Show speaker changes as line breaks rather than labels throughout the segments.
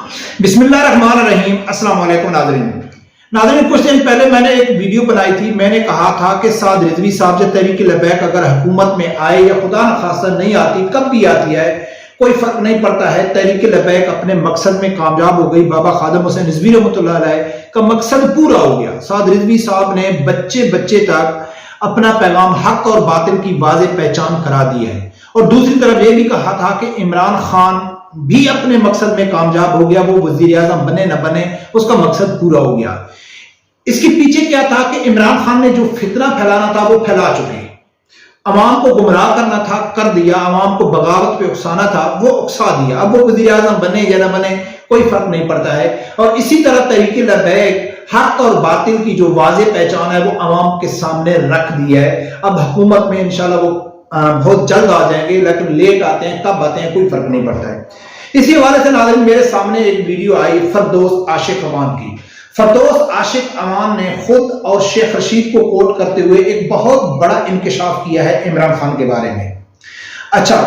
بسم اللہ الرحمن الرحیم۔ السلام علیکم ناظرین، کچھ دن پہلے میں نے ایک ویڈیو بنائی تھی۔ میں نے کہا تھا کہ سعد رضوی صاحب جو تحریک لبیک اگر حکومت میں آئے یا خدا نخواستہ نہیں آتی، کب بھی آتی ہے کوئی فرق نہیں پڑتا ہے، تحریک لبیک اپنے مقصد میں کامیاب ہو گئی۔ بابا خادم حسین رضوی رحمۃ اللہ علیہ کا مقصد پورا ہو گیا۔ سعد رضوی صاحب نے بچے تک اپنا پیغام حق اور باطل کی واضح پہچان کرا دی ہے، اور دوسری طرف یہ بھی کہا تھا کہ عمران خان بھی اپنے مقصد میں کامیاب ہو گیا، وہ وزیر اعظم بنے نہ بنے اس کا مقصد پورا ہو گیا۔ اس کے پیچھے کیا تھا کہ عمران خان نے جو فتنہ پھیلانا تھا وہ پھیلا چکے، عوام کو گمراہ کرنا تھا کر دیا، عوام کو بغاوت پہ اکسانا تھا وہ اکسا دیا۔ اب وہ وزیر اعظم بنے یا نہ بنے کوئی فرق نہیں پڑتا ہے۔ اور اسی طرح تحریک لبیک حق اور باطل کی جو واضح پہچان ہے وہ عوام کے سامنے رکھ دی ہے۔ اب حکومت میں انشاءاللہ وہ بہت جلد آ جائیں گے، لیکن لیٹ آتے ہیں کب آتے ہیں کوئی فرق نہیں پڑتا ہے۔ اسی حوالے سے ناظرین میرے سامنے ایک ویڈیو آئی فردوس عاشق امان کی۔ فردوس عاشق امان نے خود اور شیخ رشید کو کوٹ کرتے ہوئے ایک بہت بڑا انکشاف کیا ہے عمران خان کے بارے میں۔ اچھا،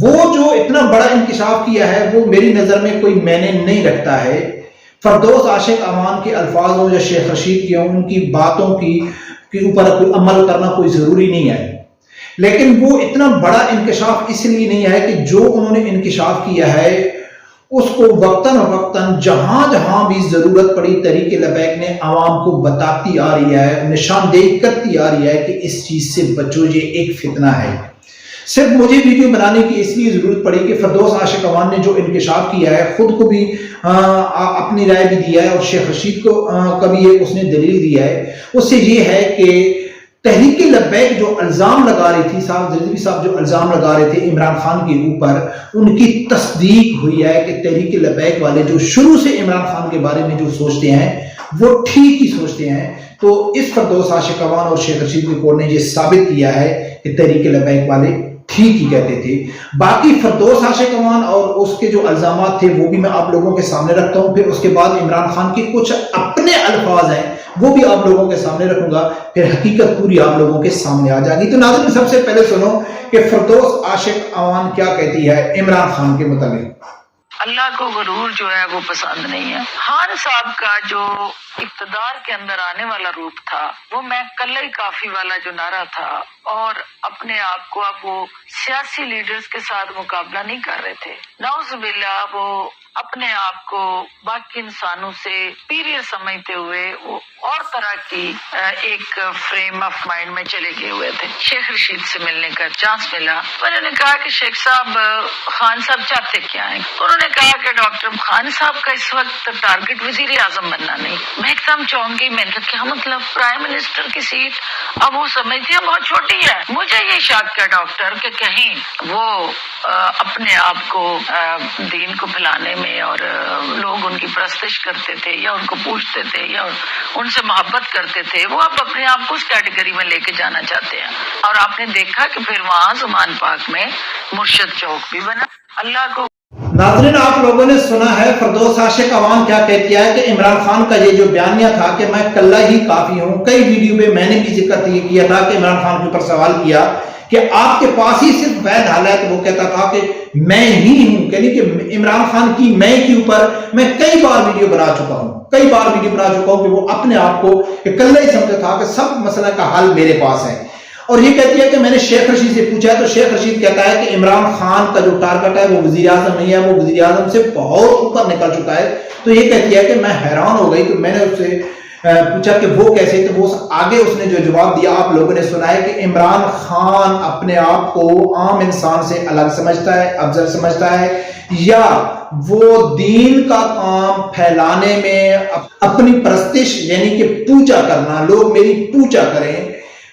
وہ جو اتنا بڑا انکشاف کیا ہے وہ میری نظر میں کوئی معنی نہیں رکھتا ہے۔ فردوس عاشق امان کے الفاظ ہوں یا شیخ رشید کے ہوں، ان کی باتوں کی اوپر کوئی عمل کرنا کوئی ضروری نہیں ہے، لیکن وہ اتنا بڑا انکشاف اس لیے نہیں ہے کہ جو انہوں نے انکشاف کیا ہے اس کو وقتاً وقتاً جہاں بھی ضرورت پڑی تحریک لبیک نے عوام کو بتاتی آ رہی ہے، نشاندہی کرتی آ رہی ہے کہ اس چیز سے بچو، یہ ایک فتنہ ہے۔ صرف مجھے ویڈیو بنانے کی اس لیے ضرورت پڑی کہ فردوس عاشق امان نے جو انکشاف کیا ہے، خود کو بھی اپنی رائے بھی دیا ہے اور شیخ رشید کو کبھی اس نے دلیل دیا ہے، اس سے یہ ہے کہ تحریک لبیک جو الزام لگا رہی تھی، سعد رضوی صاحب جو الزام لگا رہے تھے عمران خان کے اوپر، ان کی تصدیق ہوئی ہے کہ تحریک لبیک والے جو شروع سے عمران خان کے بارے میں جو سوچتے ہیں وہ ٹھیک ہی سوچتے ہیں۔ تو اس فردوس عاشق امان اور شیخ رشید کی کورٹ نے یہ ثابت کیا ہے کہ تحریک لبیک والے ٹھیک ہی کہتے تھے۔ باقی فردوس عاشق امان اور اس کے جو الزامات تھے وہ بھی میں آپ لوگوں کے سامنے رکھتا ہوں، پھر اس کے بعد عمران خان کے کچھ اپنے الفاظ ہیں وہ بھی آپ لوگوں کے سامنے رکھوں گا، پھر حقیقت پوری آپ لوگوں کے سامنے آ جائے گی۔ تو ناظرین سب سے پہلے سنو کہ فردوس عاشق امان کیا کہتی ہے عمران خان کے متعلق۔
اللہ کو غرور جو ہے وہ پسند نہیں ہے۔ خان صاحب کا جو اقتدار کے اندر آنے والا روپ تھا وہ میں کلہ ہی کافی والا جو نعرہ تھا، اور اپنے آپ کو اب وہ سیاسی لیڈرز کے ساتھ مقابلہ نہیں کر رہے تھے، نعوذ باللہ وہ اپنے آپ کو باقی انسانوں سے پیریئر سمجھتے ہوئے وہ اور طرح کی ایک فریم آف مائنڈ میں چلے گئے ہوئے تھے۔ شیخ رشید سے ملنے کا چانس ملا، میں نے کہا کہ شیخ صاحب خان صاحب چاہتے کیا ہیں؟ انہوں نے کہا کہ ڈاکٹر خان صاحب کا اس وقت ٹارگٹ وزیر اعظم بننا نہیں۔ میں ایک دم چونک گئی، میں نے کہا کیا مطلب پرائم منسٹر کی سیٹ؟ اب وہ سمجھتی ہے بہت چھوٹی ہے۔ مجھے یہ شک کیا ڈاکٹر کہ کہیں وہ اپنے آپ کو دین کو پھیلانے میں اور لوگ ان کی پرستش کرتے تھے یا ان کو پوچھتے تھے یا ان سے محبت کرتے تھے، وہ اب اپنے آپ کو اس کیٹیگری میں لے کے جانا چاہتے ہیں۔ اور آپ نے دیکھا کہ پھر وہاں زمان پاک میں مرشد چوک بھی بنا۔ اللہ کو
ناظرین آپ لوگوں نے سنا ہے فردوس عاشق امان کیا کہتی ہے کہ عمران خان کا یہ جو بیانیہ تھا کہ میں کلہ ہی کافی ہوں، کئی ویڈیو میں میں نے بھی ذکر کیا تھا کہ عمران خان کے اوپر سوال کیا کہ آپ کے پاس ہی صرف وید حال ہے، تو وہ کہتا تھا کہ میں ہی ہوں، یعنی کہ عمران خان کی میں کے اوپر میں کئی بار ویڈیو بنا چکا ہوں کہ وہ اپنے آپ کو کلہ ہی سمجھتا تھا کہ سب مسئلہ کا حل میرے پاس ہے۔ اور یہ کہتی ہے کہ میں نے شیخ رشید سے پوچھا ہے تو شیخ رشید کہتا ہے کہ عمران خان کا جو ٹارگٹ ہے وہ وزیر اعظم نہیں ہے، وہ وزیر اعظم سے بہت اوپر نکل چکا ہے۔ تو یہ کہتی ہے کہ میں حیران ہو گئی، تو میں نے اس سے پوچھا کہ وہ کیسے، تو وہ آگے اس نے جو جواب دیا آپ لوگوں نے سنا ہے کہ عمران خان اپنے آپ کو عام انسان سے الگ سمجھتا ہے، افضل سمجھتا ہے، یا وہ دین کا کام پھیلانے میں اپنی پرستش یعنی کہ پوجا کرنا، لوگ میری پوجا کریں،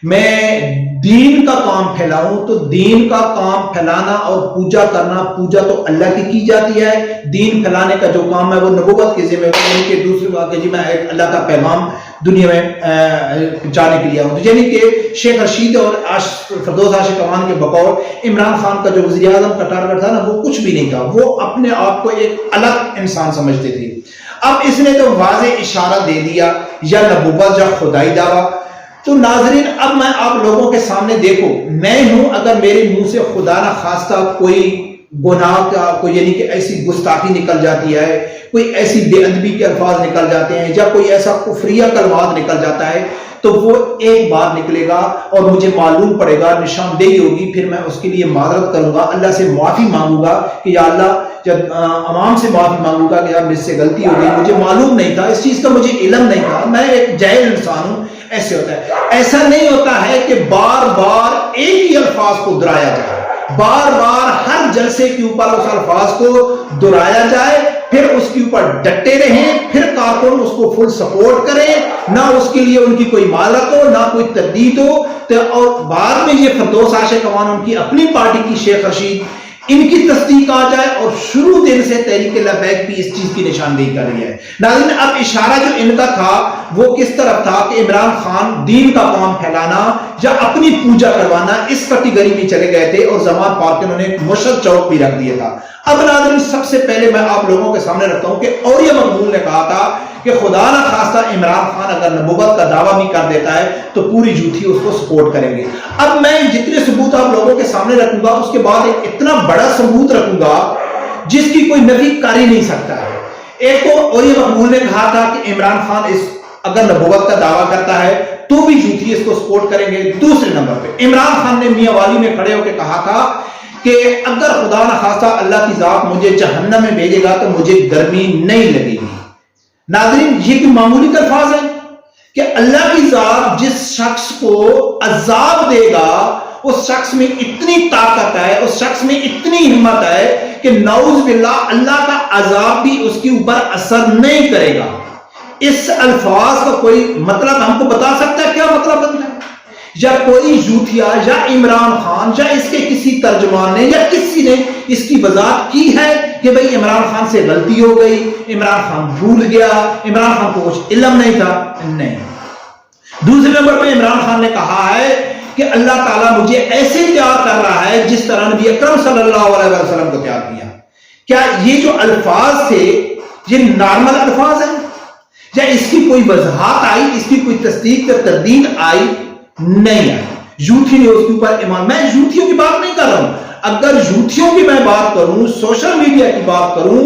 میں دین کا کام پھیلاؤں۔ تو دین کا کام پھیلانا اور پوجا کرنا، پوجا تو اللہ کی جاتی ہے، دین پھیلانے کا جو کام ہے وہ نبوت کے ذمہ ہے کہ دوسرے بات کہ جی میں اللہ کا پیغام دنیا میں پہنچانے کے لیے آؤں۔ یعنی کہ شیخ رشید اور فردوس عاشق امان کے بقول عمران خان کا جو وزیر اعظم کا ٹارگٹ تھا نا وہ کچھ بھی نہیں تھا، وہ اپنے آپ کو ایک الگ انسان سمجھتے تھے۔ اب اس نے تو واضح اشارہ دے دیا یا نبوت یا خدائی دعویٰ۔ تو ناظرین اب میں آپ لوگوں کے سامنے دیکھو، میں ہوں، اگر میرے منہ سے خدا نہ خواستہ کوئی گناہ کا کوئی یعنی کہ ایسی گستاخی نکل جاتی ہے، کوئی ایسی بے ادبی کے الفاظ نکل جاتے ہیں، یا کوئی ایسا کفریہ کلمات نکل جاتا ہے، تو وہ ایک بار نکلے گا اور مجھے معلوم پڑے گا، نشاندہی ہوگی، پھر میں اس کے لیے معذرت کروں گا، اللہ سے معافی مانگوں گا کہ یا اللہ، جب عوام سے معافی مانگوں گا کہ یار مجھ سے غلطی ہو گئی، مجھے معلوم نہیں تھا، اس چیز کا مجھے علم نہیں تھا، میں ایک جاہل انسان ہوں. ایسے ہوتا ہے. ایسا نہیں ہوتا ہے کہ بار بار ایک ہی الفاظ کو دہرایا جائے، بار بار ہر جلسے کے اوپر اس الفاظ کو دہرایا جائے، پھر اس کے اوپر ڈٹے رہیں، پھر کارکن اس کو فل سپورٹ کریں، نہ اس کے لیے ان کی کوئی معذرت ہو، نہ کوئی تردید ہو. اور بعد میں یہ فردوس عاشق امان ان کی اپنی پارٹی کی شیخ رشید، ان کی تصدیق آ جائے، اور شروع دن سے تحریک لبیک بھی اس چیز کی نشاندہی کر رہی ہے. ناظرین، اب اشارہ جو ان کا تھا وہ کس طرف تھا کہ عمران خان دین کا کام پھیلانا یا اپنی پوجا کروانا، اس کیٹیگری میں چلے گئے تھے، اور زمان پار کے انہوں نے مشرق چوک بھی رکھ دیا تھا. اب ناظرین، سب سے پہلے میں آپ لوگوں کے سامنے رکھتا ہوں کہ اولیاء مقبول نے کہا تھا کہ خدا نہ خواستہ عمران خان اگر نبوت کا دعویٰ بھی کر دیتا ہے تو پوری جھوٹھی اس کو سپورٹ کریں گے. اب میں جتنے ثبوت آپ لوگوں کے سامنے رکھوں گا، اس کے بعد ایک اتنا بڑا ثبوت رکھوں گا جس کی کوئی نفی کر ہی نہیں سکتا ہے. ایک تو اولیاء مقبول نے کہا تھا کہ عمران خان اگر نبوت کا دعویٰ کرتا ہے تو بھی جھوٹھی اس کو سپورٹ کریں گے. دوسرے نمبر پہ عمران خان نے میاں والی میں کھڑے ہو کے کہا تھا کہ اگر خدا نہ خواستہ اللہ کی ذات مجھے جہنم میں بھیجے گا تو مجھے گرمی نہیں لگے گی. ناظرین، یہ کوئی معمولی الفاظ ہے کہ اللہ کی ذات جس شخص کو عذاب دے گا اس شخص میں اتنی طاقت ہے، اس شخص میں اتنی ہمت ہے کہ نعوذ باللہ اللہ کا عذاب بھی اس کے اوپر اثر نہیں کرے گا. اس الفاظ کا کوئی مطلب ہم کو بتا سکتا ہے؟ کیا مطلب بدلا ہے؟ یا کوئی جھوٹیا یا عمران خان یا اس کے کسی ترجمان نے یا کسی نے اس کی وضاحت کی ہے کہ بھئی عمران خان سے غلطی ہو گئی، عمران خان بھول گیا، عمران خان کو کچھ علم نہیں تھا؟ نہیں. دوسرے نمبر پہ عمران خان نے کہا ہے کہ اللہ تعالیٰ مجھے ایسے تیار کر رہا ہے جس طرح نبی اکرم صلی اللہ علیہ وسلم کو تیار کیا. کیا یہ جو الفاظ تھے یہ نارمل الفاظ ہیں یا اس کی کوئی وضاحت آئی، اس کی کوئی تصدیق یا تردید آئی؟ نہیں آئی. جھوٹھی نے اس کے اوپر ایمان. میں جھوٹیوں کی بات نہیں کر رہا ہوں. اگر جھوٹیوں کی میں بات کروں، سوشل میڈیا کی بات کروں،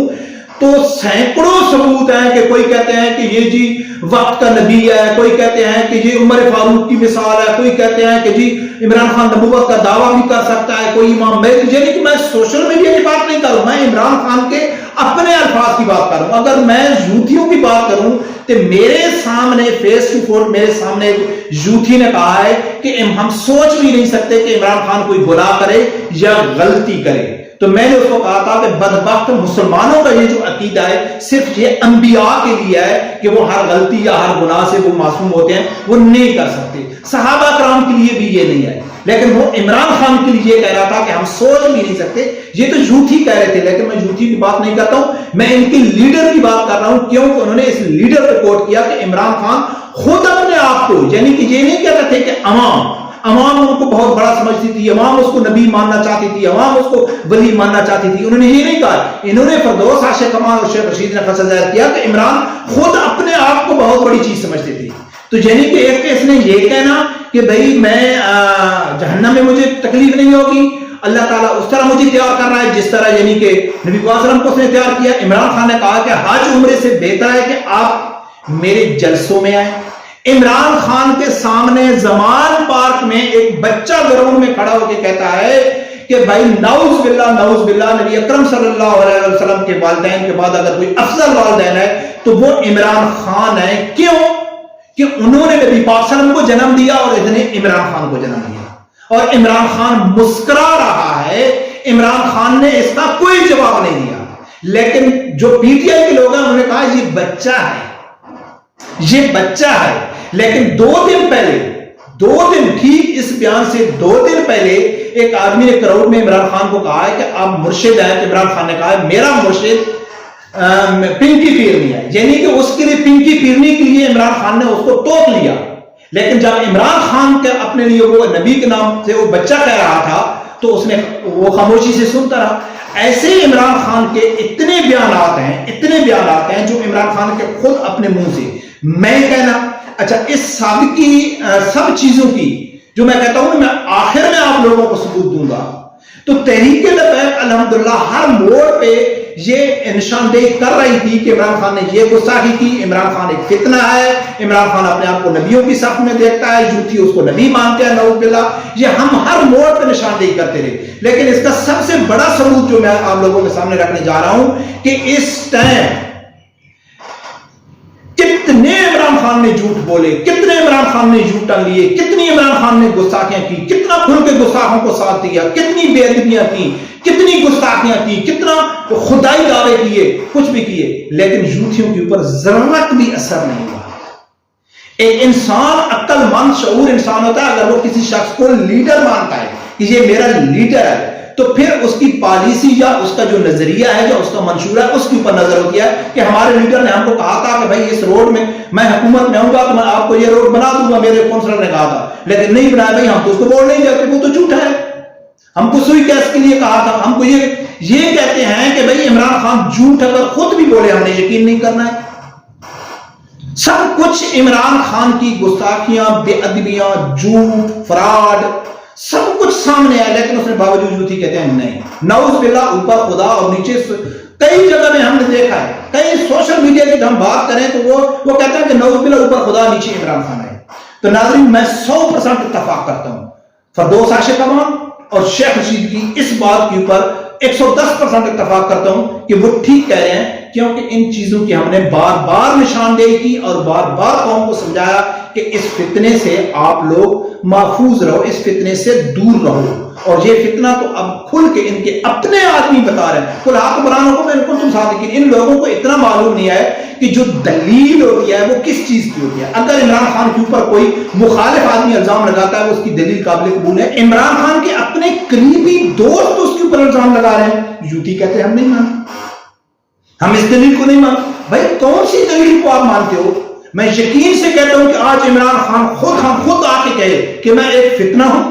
تو سینکڑوں ثبوت ہیں کہ کوئی کہتے ہیں کہ یہ جی وقت کا نبی ہے، کوئی کہتے ہیں کہ یہ عمر فاروق کی مثال ہے، کوئی کہتے ہیں کہ جی عمران خان نبوت کا دعویٰ بھی کر سکتا ہے، کوئی امام مہدی. یعنی کہ میں سوشل میڈیا کی بات نہیں کر رہا ہوں، میں عمران خان کے اپنے الفاظ کی بات کر رہا ہوں. اگر میں جھوٹیوں کی بات کروں تو میرے سامنے فیس ٹو فیس میرے سامنے جھوٹی نے کہا ہے کہ ہم سوچ بھی نہیں سکتے کہ عمران خان کوئی گناہ کرے یا غلطی کرے. تو میں نے اس کو کہا تھا کہ بدبخت مسلمانوں کا یہ جو عقیدہ ہے صرف یہ انبیاء کے لیے ہے کہ وہ ہر غلطی یا ہر گناہ سے وہ معصوم ہوتے ہیں، وہ نہیں کر سکتے. صحابہ کرام کے لیے بھی یہ نہیں ہے، لیکن وہ عمران خان کے لیے یہ کہہ رہا تھا کہ ہم سوچ بھی نہیں سکتے. یہ تو جھوٹی کہہ رہے تھے، لیکن میں جھوٹی کی بات نہیں کرتا ہوں، میں ان کے لیڈر کی بات کر رہا ہوں. کیونکہ انہوں نے اس لیڈر کو کوٹ کیا کہ عمران خان خود اپنے آپ کو، یعنی کہ یہ نہیں کہتے تھے کہ عوام ان کو بہت بڑا سمجھتی تھی، عوام اس کو نبی ماننا چاہتی تھی، عوام اس کو ولی ماننا چاہتی تھی. انہوں نے یہ نہیں کہا. انہوں نے فردوس عاشق امان اور شیخ رشید نے فصل ظاہر کیا کہ عمران خود اپنے آپ کو بہت بڑی چیز سمجھتے تھے. تو یعنی کہ ایک کیس نے یہ کہنا کہ بھئی میں جہنم میں مجھے تکلیف نہیں ہوگی، اللہ تعالیٰ اس طرح مجھے تیار کر رہا ہے جس طرح یعنی کہ نبی صلی اللہ علیہ وسلم کو اس نے تیار کیا. عمران خان نے کہا کہ حج عمرے سے بہتر ہے کہ آپ میرے جلسوں میں آئیں. عمران خان کے سامنے زمان پارک میں ایک بچہ گراؤنڈ میں کھڑا ہو کے کہتا ہے کہ بھائی نعوذ باللہ نبی اکرم صلی اللہ علیہ وسلم کے والدین کے بعد اگر کوئی افضل والدین ہے تو وہ عمران خان ہے. کیوں؟ کہ انہوں نے نبی پاک صلی اللہ علیہ وسلم کو جنم دیا اور اس نے عمران خان کو جنم دیا. اور عمران خان مسکرا رہا ہے. عمران خان نے اس کا کوئی جواب نہیں دیا. لیکن جو پی ٹی آئی کے لوگ ہیں انہوں نے کہا یہ بچہ ہے، یہ بچہ ہے. لیکن دو دن ٹھیک اس بیان سے 2 دن پہلے ایک آدمی نے کراؤڈ میں عمران خان کو کہا ہے کہ آپ مرشد ہیں. عمران خان نے کہا ہے میرا مرشد پنکی پیرنی ہے، یعنی کہ اس کے لیے پنکی پیرنی کے لیے عمران خان نے اس کو ٹوک لیا. لیکن جب عمران خان کے اپنے لیے وہ نبی کے نام سے وہ بچہ کہہ رہا تھا تو اس نے وہ خاموشی سے سنتا رہا. ایسے عمران خان کے اتنے بیانات ہیں جو عمران خان کے خود اپنے منہ سے میں کہنا. اچھا، اس سب چیزوں کی جو میں کہتا ہوں میں آخر میں آپ لوگوں کو ثبوت دوں گا. تو تحریک لبیک الحمدللہ ہر موڑ پہ یہ نشاندہی کر رہی تھی کہ عمران خان نے یہ گستاخی کی، عمران خان ایک فتنہ ہے، عمران خان اپنے آپ کو نبیوں کی صف میں دیکھتا ہے، جھوٹی اس کو نبی مانتے ہیں نعوذ باللہ. یہ ہم ہر موڑ پہ نشاندہی کرتے رہے. لیکن اس کا سب سے بڑا ثبوت جو میں آپ لوگوں کے سامنے رکھنے جا رہا ہوں کہ اس ٹائم کتنے عمران خان نے جھوٹ بولے، کتنے عمران خان نے یو ٹرن لیے، کتنی عمران خان نے گستاخیاں کی، کتنا کھل کے گستاخوں کو ساتھ دیا، کتنی بے ادبیاں کی، کتنی گستاخیاں کی، کتنا خدائی دعوے کیے، کچھ بھی کیے، لیکن جھوٹیوں کے اوپر ذرات بھی اثر نہیں ہوا. ایک انسان عقل مند شعور انسان ہوتا ہے، اگر وہ کسی شخص کو لیڈر مانتا ہے کہ یہ میرا لیڈر ہے، تو پھر اس کی پالیسی یا اس کا جو نظریہ ہے، جو اس کا منشور ہے، اس کے اوپر نظر ہوتی ہے کہ ہمارے لیڈر نے ہم کو کہا تھا کہ بھائی اس روڈ میں حکومت میں آؤں گا تو میں آپ کو یہ روڈ بنا دوں گا، میرے کونسلر نے کہا تھا، لیکن نہیں بنایا. بھائی ہم تو اس کو ووٹ نہیں دیتے، وہ تو جھوٹا ہے. ہم کو سوئی کیس کے لیے کہا تھا. ہم کو یہ کہتے ہیں کہ بھائی عمران خان جھوٹ اگر خود بھی بولے ہم نے یقین نہیں کرنا ہے. سب کچھ عمران خان کی گستاخیاں، بے ادبیاں، جھوٹ، فراڈ، سب کچھ سامنے ہے، لیکن اس نے باوجود جھوٹی کہتے ہیں نہیں. نعوذ باللہ، اوپر خدا اور نیچے کئی جگہ میں ہم نے دیکھا ہے، کئی سوشل میڈیا کی ہم بات کریں تو وہ کہتے ہیں کہ نعوذ باللہ اوپر خدا نیچے عمران خان ہے. تو ناظرین میں 100% اتفاق کرتا ہوں فردوس عاشق امان اور شیخ رشید کی اس بات کے اوپر 110% اتفاق کرتا ہوں کہ وہ ٹھیک کہہ رہے ہیں، کیونکہ ان چیزوں کی ہم نے بار بار نشاندہی کی اور بار بار قوم کو سمجھایا کہ اس فتنے سے آپ لوگ محفوظ رہو، اس فتنے سے دور رہو. اور یہ فتنہ تو اب کھل کے ان کے اپنے آدمی بتا رہے ہیں، کل ہاتھ برانوں کو بالکل تم ساتھ، لیکن ان لوگوں کو اتنا معلوم نہیں ہے کہ جو دلیل ہوتی ہے وہ کس چیز کی ہوتی ہے. اگر عمران خان کے اوپر کوئی مخالف آدمی الزام لگاتا ہے وہ اس کی دلیل قابل قبول ہے. عمران خان کے اپنے قریبی دوست اس کے اوپر الزام لگا رہے ہیں، یوٹی کہتے ہیں ہم نہیں مانتے، ہم اس دلیل کو نہیں مانتے. بھائی کون سی دلیل کو آپ مانتے ہو؟ میں یقین سے کہتا ہوں کہ آج عمران خان خود آ کے کہے کہ میں ایک فتنہ ہوں،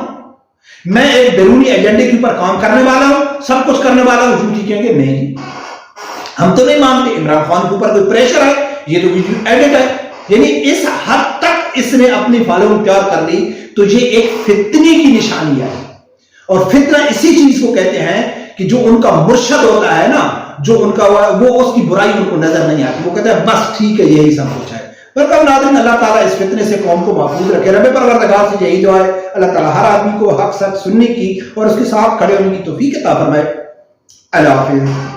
میں ایک بیرونی ایجنڈے کے اوپر کام کرنے والا ہوں، سب کچھ کرنے والا ہوں، جھوٹی کہیں گے نہیں ہم تو نہیں مانتے. عمران خان کے اوپر کوئی پریشر ہے، یہ تو ویڈیو ایڈٹ ہے. یعنی اس حد تک اس نے اپنی فالوئنگ تیار کر لی، تو یہ ایک فتنے کی نشانی ہے. اور فتنہ اسی چیز کو کہتے ہیں کہ جو ان کا مرشد ہوتا ہے نا، جو ان کا وہ اس کی برائی ان کو نظر نہیں آتی، وہ کہتے ہیں بس ٹھیک ہے یہی سب کچھ ہے. پر ناظرین اللہ تعالیٰ اس فتنے سے قوم کو محفوظ رکھے. رب پروردگار سے یہی دعا ہے اللہ تعالیٰ ہر آدمی کو حق سچ سننے کی اور اس کے ساتھ کھڑے ہونے کی توفیق عطا فرمائے. اللہ حافظ.